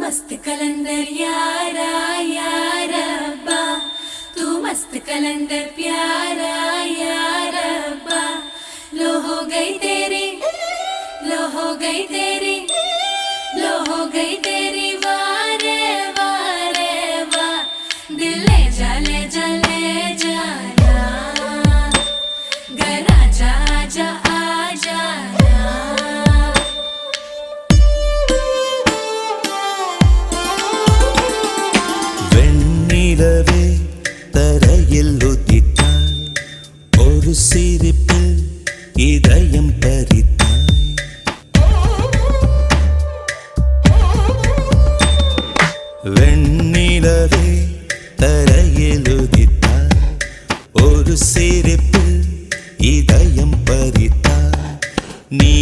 मस्त कलंदर यारा यारा अब्बा, तू मस्त कलंदर प्यारा यारा अब्बा। लो हो गई तेरी, लो हो गई तेरी, लो हो गई तेरी वारे वारे वाह। दिल ले जा ले जा ले जा ना, घर आजा आजा आजा ना। வெண்ணிலவே தரையில் உதித்தாய், ஒரு சிரிப்பில் இதயம் பறித்தாய். வெண்ணிலவே தரையில் உதித்தாய், ஒரு சிரிப்பில் இதயம் பறித்தாய். நீ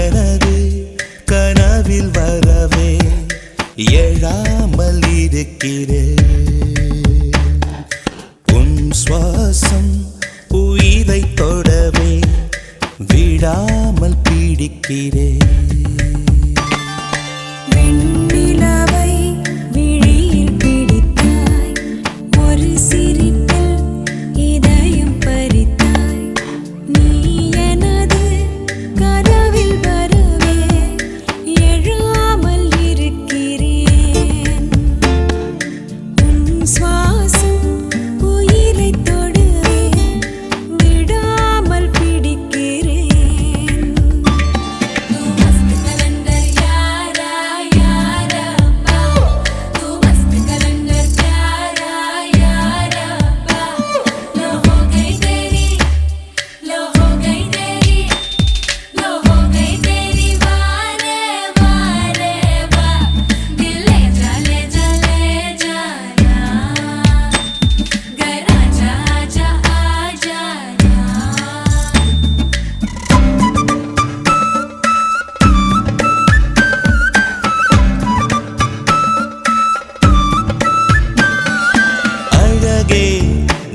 எனது கனவில் வரவே எழாமல் இருக்கிறேன். உன் சுவாசம் உயிரை தொடவே விடாமல் பிடிக்கிறேன்.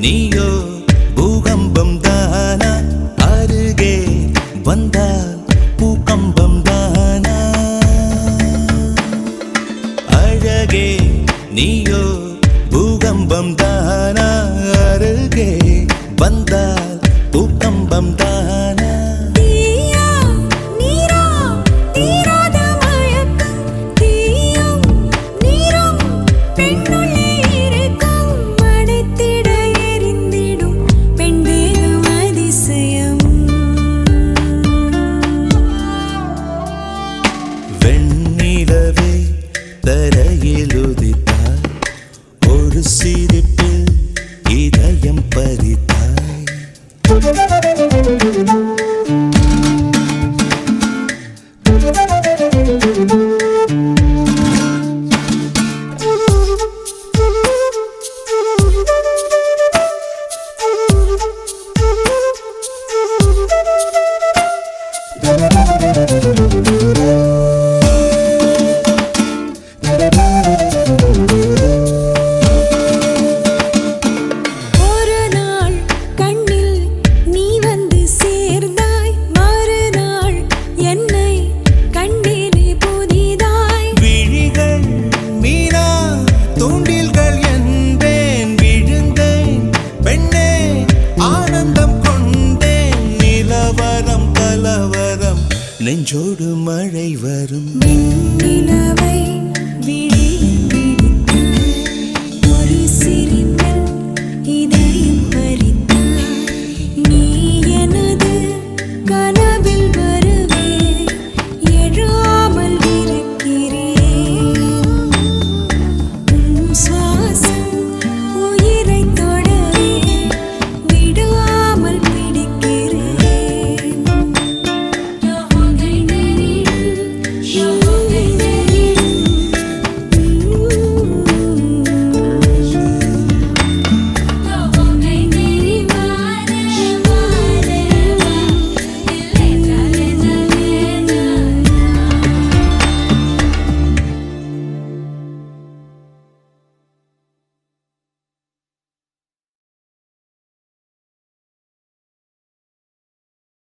நீயோ பூகம்பம் தானா, அருகே வந்தால் பூகம்பம் தானா. அழகே நீயோ பூகம்பம் தானா, அருகே வந்தால் பூகம்பம் தானா. வெண்ணிலவே தரையில் உதித்தாய், ஒரு